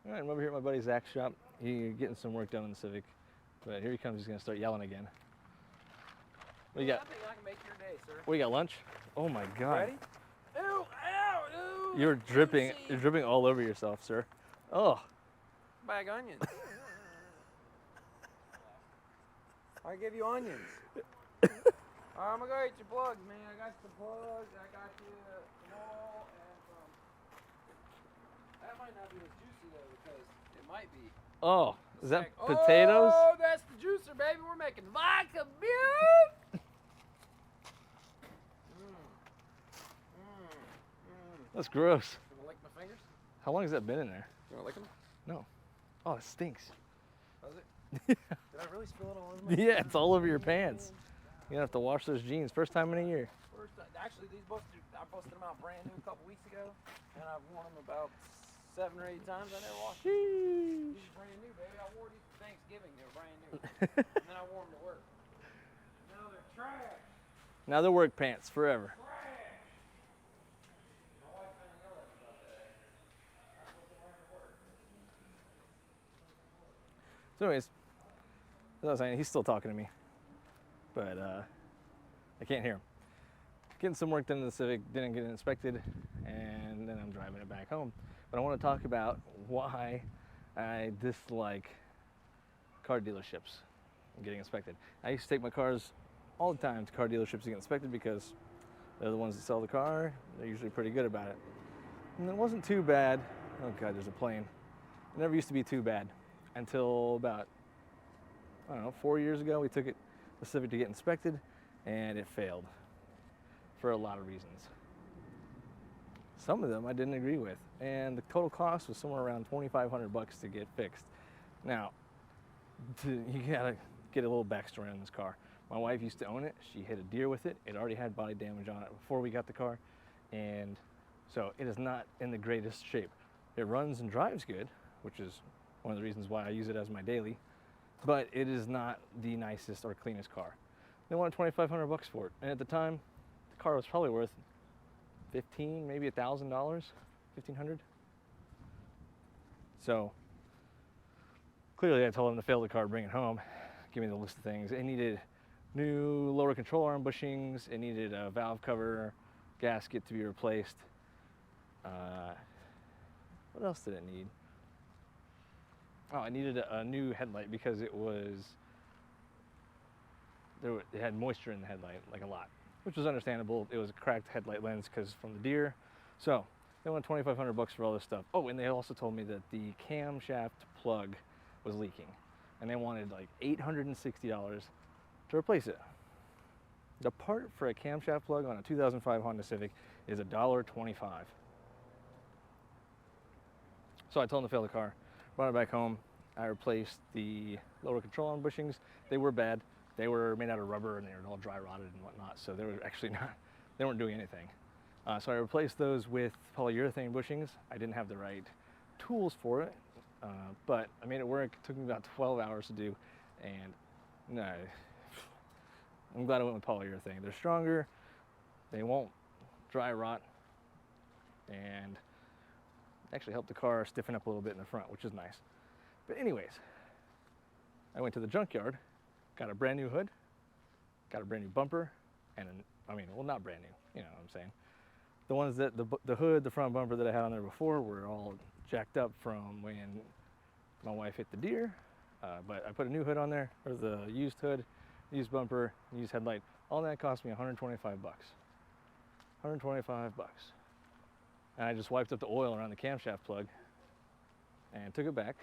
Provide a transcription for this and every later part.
All right, I'm over here at my buddy Zach's shop. He's getting some work done in the Civic. But here he comes, he's gonna start yelling again. What you got? I think I can make your day, sir. What, you got lunch? Oh my God. Ready? Ew, ow, ew. You're dripping all over yourself, sir. Oh. Bag onions. I give you onions. Alright, I'm gonna go eat your plugs, man. I got the plugs, I got you some oil, and that might not be as juicy though, because it might be. Oh, is that potatoes? Oh, that's the juicer, baby. We're making vodka beer. That's gross. You wanna lick my fingers? How long has that been in there? You wanna lick them? No. Oh, it stinks. Does it? Did I really spill it all over my Yeah, it's all over your pants. You're gonna have to wash those jeans first time in a year. Actually, I busted them out brand new a couple weeks ago, and I've worn them about 7 or 8 times. I never washed them. These are brand new, baby. I wore these for Thanksgiving. They were brand new. And then I wore them to work. Now they're trash. Now they're work pants forever. Trash. My wife kind of yelled at me about that. I wasn't wearing to work. So anyways, as I was saying, he's still talking to me. But I can't hear him. Getting some work done in the Civic, didn't get it inspected, and then I'm driving it back home. But I want to talk about why I dislike car dealerships and getting inspected. I used to take my cars all the time to car dealerships to get inspected because they're the ones that sell the car. They're usually pretty good about it. And it wasn't too bad. Oh God, there's a plane. It never used to be too bad until about, I don't know, 4 years ago. We took the Civic to get inspected, and it failed for a lot of reasons. Some of them I didn't agree with, and the total cost was somewhere around $2,500 to get fixed. Now, you gotta get a little backstory on this car. My wife used to own it. She hit a deer with it. It already had body damage on it before we got the car, and so it is not in the greatest shape. It runs and drives good, which is one of the reasons why I use it as my daily, but it is not the nicest or cleanest car. They wanted $2,500 for it, and at the time, the car was probably worth $1,500, maybe $1,000, $1,500. So clearly, I told him to fail the car, bring it home, give me the list of things. It needed new lower control arm bushings. It needed a valve cover gasket to be replaced. What else did it need? Oh, I needed a new headlight because it had moisture in the headlight, like a lot, which was understandable. It was a cracked headlight lens because from the deer. So they wanted $2,500 for all this stuff. Oh, and they also told me that the camshaft plug was leaking, and they wanted like $860 to replace it. The part for a camshaft plug on a 2005 Honda Civic is $1.25. So I told them to fail the car, brought it back home. I replaced the lower control arm bushings. They were bad. They were made out of rubber and they were all dry rotted and whatnot, so they were actually they weren't doing anything. So I replaced those with polyurethane bushings. I didn't have the right tools for it, but I made it work. It took me about 12 hours to do, and no, I'm glad I went with polyurethane. They're stronger, they won't dry rot, and actually help the car stiffen up a little bit in the front, which is nice. But anyways, I went to the junkyard, got a brand new hood, got a brand new bumper, and well, not brand new, you know what I'm saying. The ones that, the hood, the front bumper that I had on there before were all jacked up from when my wife hit the deer, but I put a new hood on there, or the used hood, used bumper, used headlight. All that cost me $125. $125. And I just wiped up the oil around the camshaft plug and took it back,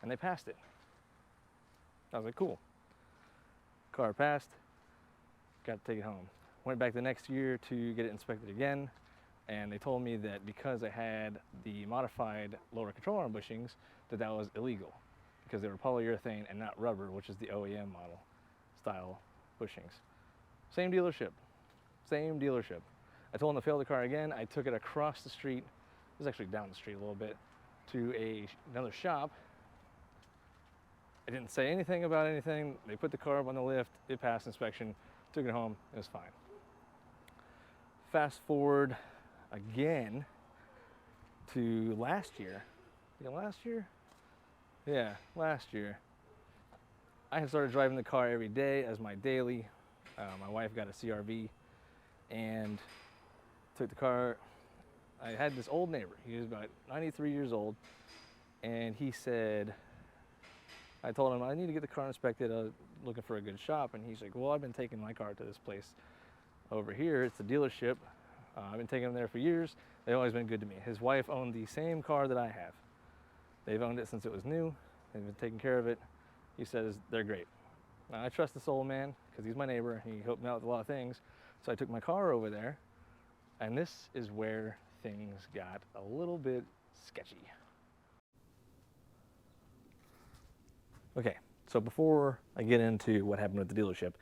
and they passed it. I was like, cool. Car passed, got to take it home. Went back the next year to get it inspected again, and they told me that because I had the modified lower control arm bushings, that was illegal because they were polyurethane and not rubber, which is the OEM model style bushings. Same dealership, same dealership. I told them to fail the car again. I took it across the street, it was actually down the street a little bit, to another shop. I didn't say anything about anything. They put the car up on the lift, it passed inspection, took it home, it was fine. Fast forward again to last year, last year? Yeah, last year. I had started driving the car every day as my daily. My wife got a CRV and took the car. I had this old neighbor. He was about 93 years old, and he said, I told him I need to get the car inspected. I was looking for a good shop, and he's like, well, I've been taking my car to this place over here. It's a dealership. I've been taking them there for years. They've always been good to me. His wife owned the same car that I have. They've owned it since it was new. They've been taking care of it. He says they're great. Now, I trust this old man because he's my neighbor. He helped me out with a lot of things. So I took my car over there, and this is where things got a little bit sketchy. Okay, so before I get into what happened with the dealership,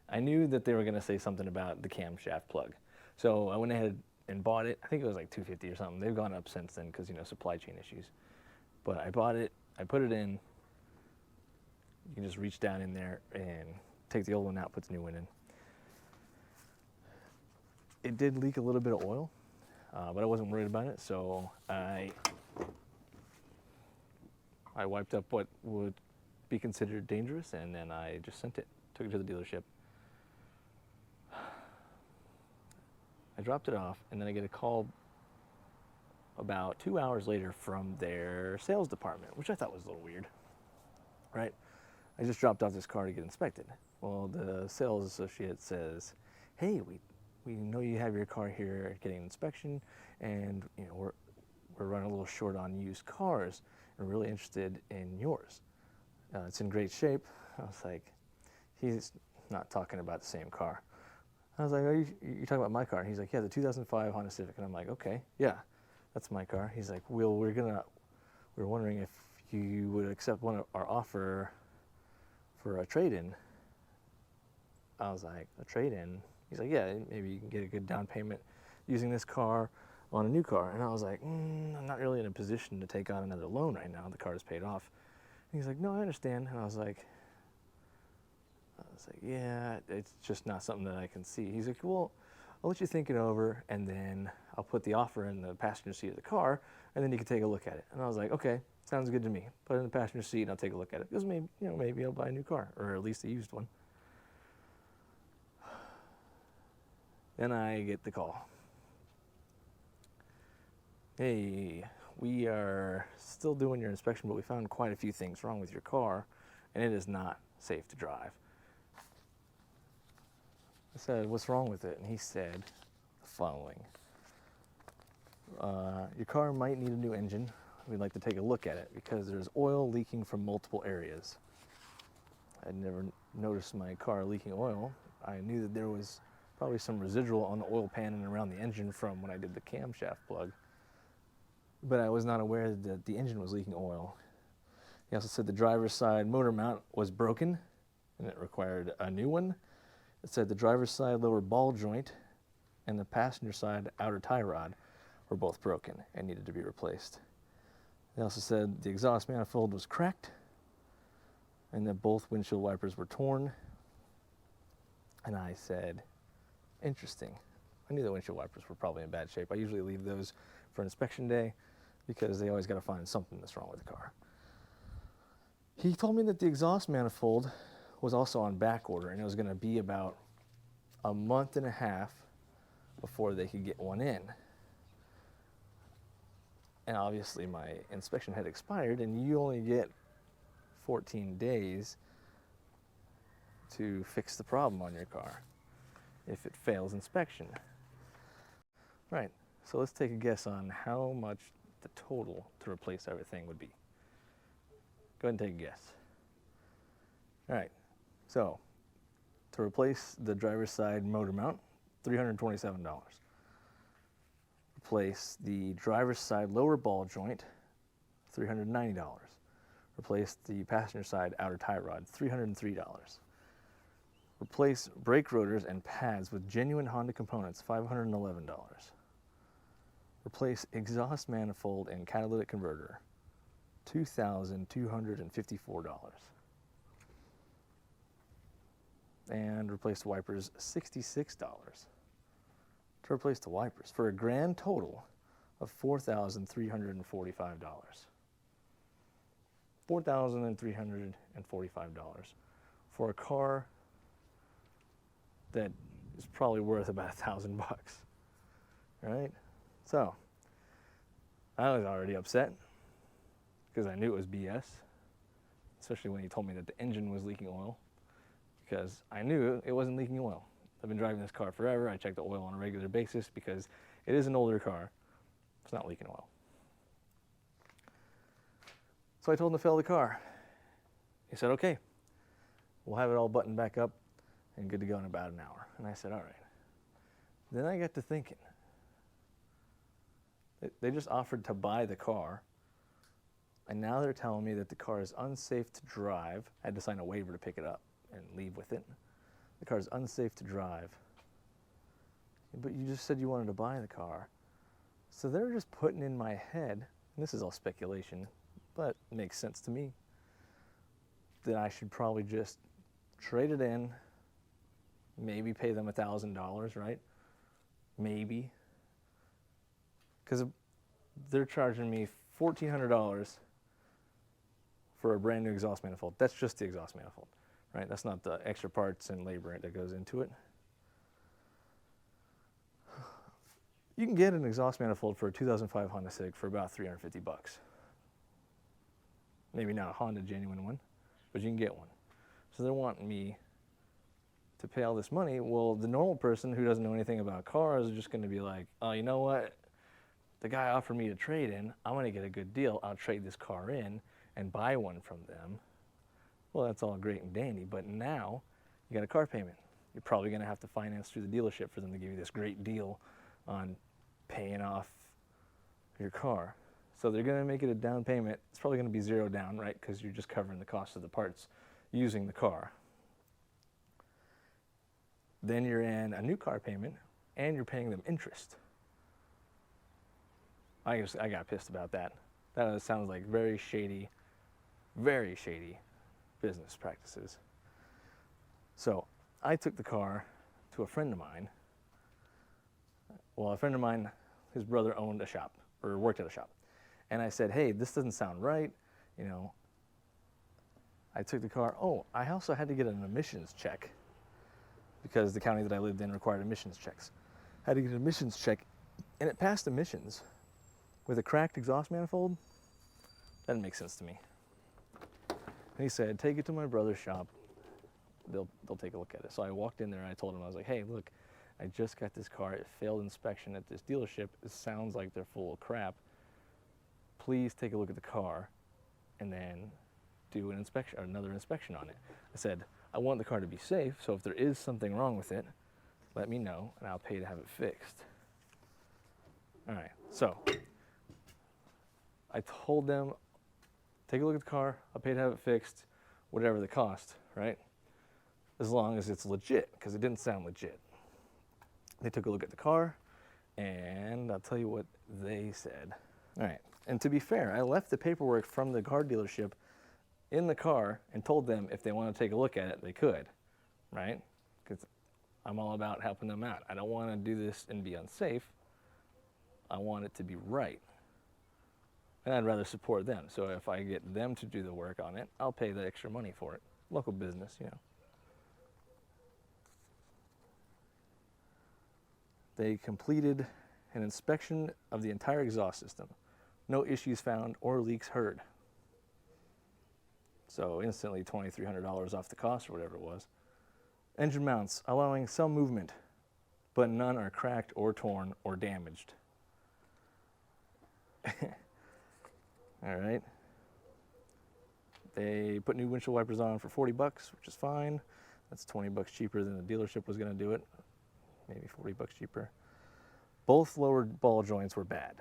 I knew that they were going to say something about the camshaft plug. So I went ahead and bought it. I think it was like $250 or something. They've gone up since then because, supply chain issues. But I bought it, I put it in. You can just reach down in there and take the old one out, put the new one in. It did leak a little bit of oil, but I wasn't worried about it, so I wiped up what would be considered dangerous, and then I just took it to the dealership. I dropped it off, and then I get a call about 2 hours later from their sales department, which I thought was a little weird, right? I just dropped off this car to get inspected. Well, the sales associate says, hey, we know you have your car here getting an inspection, and we're running a little short on used cars, and we're really interested in yours. It's in great shape. I was like, he's not talking about the same car. I was like, are you talking about my car? And he's like, yeah, the 2005 Honda Civic. And I'm like, okay, yeah, that's my car. He's like, well, we're wondering if you would accept our offer for a trade-in. I was like, a trade-in? He's like, yeah, maybe you can get a good down payment using this car on a new car. And I was like, I'm not really in a position to take on another loan right now. The car is paid off. And he's like, no, I understand. And I was like, yeah, it's just not something that I can see. He's like, well, I'll let you think it over, and then I'll put the offer in the passenger seat of the car, and then you can take a look at it. And I was like, okay, sounds good to me. Put it in the passenger seat, and I'll take a look at it. Because maybe I'll buy a new car, or at least a used one. Then I get the call. Hey, we are still doing your inspection, but we found quite a few things wrong with your car, and it is not safe to drive. I said, what's wrong with it? And he said the following. Your car might need a new engine. We'd like to take a look at it because there's oil leaking from multiple areas. I'd never noticed my car leaking oil. I knew that there was probably some residual on the oil pan and around the engine from when I did the camshaft plug. But I was not aware that the engine was leaking oil. He also said the driver's side motor mount was broken and it required a new one. It said the driver's side lower ball joint and the passenger side outer tie rod were both broken and needed to be replaced. They also said the exhaust manifold was cracked and that both windshield wipers were torn. And I said, interesting. I knew the windshield wipers were probably in bad shape. I usually leave those for inspection day because they always got to find something that's wrong with the car. He told me that the exhaust manifold was also on back order, and it was going to be about a month and a half before they could get one in. And obviously my inspection had expired, and you only get 14 days to fix the problem on your car if it fails inspection. Right, so let's take a guess on how much the total to replace everything would be. Go ahead and take a guess. All right, so to replace the driver's side motor mount, $327. Replace the driver's side lower ball joint, $390. Replace the passenger side outer tie rod, $303. Replace brake rotors and pads with genuine Honda components, $511. Replace exhaust manifold and catalytic converter, $2,254. And replace the wipers, $66. To replace the wipers, for a grand total of $4,345. $4,345 for a car that is probably worth about $1,000, right? So I was already upset because I knew it was BS, especially when he told me that the engine was leaking oil, because I knew it wasn't leaking oil. I've been driving this car forever. I check the oil on a regular basis because it is an older car. It's not leaking oil. So I told him to fill the car. He said, okay, we'll have it all buttoned back up and good to go in about an hour. And I said, all right. Then I got to thinking. They just offered to buy the car, and now they're telling me that the car is unsafe to drive. I had to sign a waiver to pick it up and leave with it. The car is unsafe to drive. But you just said you wanted to buy the car. So they're just putting in my head, and this is all speculation, but it makes sense to me, that I should probably just trade it in, maybe pay them $1,000, right? Maybe. Because they're charging me $1,400 for a brand new exhaust manifold. That's just the exhaust manifold, right? That's not the extra parts and labor that goes into it. You can get an exhaust manifold for a 2005 Honda Civic for about $350. Maybe not a Honda genuine one, but you can get one. So they're wanting me to pay all this money. Well, the normal person who doesn't know anything about cars is just going to be like, oh, you know what? The guy offered me to trade in. I'm going to get a good deal. I'll trade this car in and buy one from them. Well, that's all great and dandy, but now you got a car payment. You're probably going to have to finance through the dealership for them to give you this great deal on paying off your car. So they're going to make it a down payment. It's probably going to be zero down, right? Because you're just covering the cost of the parts using the car. Then you're in a new car payment and you're paying them interest. I got pissed about that. That sounds like very shady business practices. So I took the car to a friend of mine. Well, a friend of mine, his brother owned a shop or worked at a shop. And I said, hey, this doesn't sound right. You know, I took the car. Oh, I also had to get an emissions check because the county that I lived in required emissions checks. I had to get an emissions check, and it passed emissions. With a cracked exhaust manifold, that didn't make sense to me. And he said, take it to my brother's shop. They'll take a look at it. So I walked in there and I told him, I was like, hey, look, I just got this car. It failed inspection at this dealership. It sounds like they're full of crap. Please take a look at the car and then do an inspection or another inspection on it. I said, I want the car to be safe, so if there is something wrong with it, let me know and I'll pay to have it fixed. All right, so I told them, take a look at the car, I'll pay to have it fixed, whatever the cost, right? As long as it's legit, because it didn't sound legit. They took a look at the car, and I'll tell you what they said. All right, and to be fair, I left the paperwork from the car dealership in the car and told them if they want to take a look at it, they could, right? Because I'm all about helping them out. I don't want to do this and be unsafe. I want it to be right. And I'd rather support them. So if I get them to do the work on it, I'll pay the extra money for it. Local business, you know. They completed an inspection of the entire exhaust system. No issues found or leaks heard. So instantly $2,300 off the cost or whatever it was. Engine mounts, allowing some movement, but none are cracked or torn or damaged. All right. They put new windshield wipers on for $40, which is fine. That's $20 cheaper than the dealership was going to do it. Maybe $40 cheaper. Both lower ball joints were bad.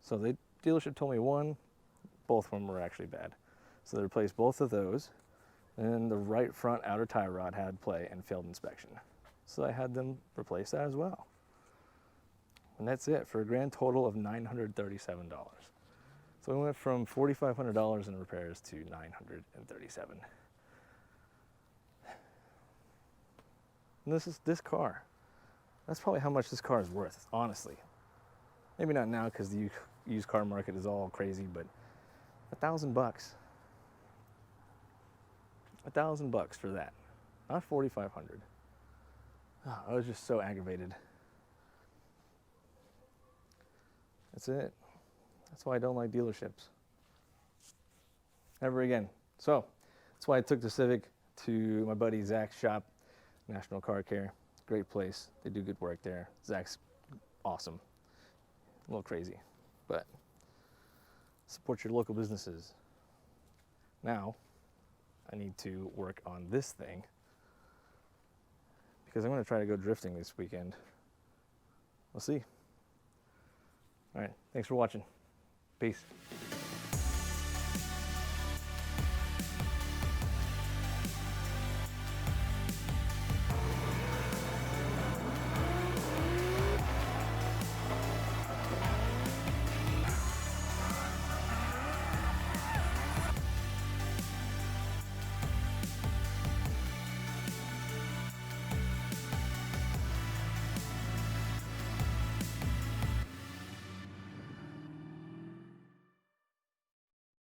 So the dealership told me one, both of them were actually bad. So they replaced both of those. And the right front outer tie rod had play and failed inspection. So I had them replace that as well. And that's it for a grand total of $937. So we went from $4,500 in repairs to $937. And this car. That's probably how much this car is worth, honestly. Maybe not now because the used car market is all crazy, but $1,000. $1,000 for that, not 4,500. Oh, I was just so aggravated. That's it. That's why I don't like dealerships. Never again. So that's why I took the Civic to my buddy Zach's shop, National Car Care. Great place. They do good work there. Zach's awesome. A little crazy, but support your local businesses. Now, I need to work on this thing because I'm going to try to go drifting this weekend. We'll see. All right. Thanks for watching. Peace.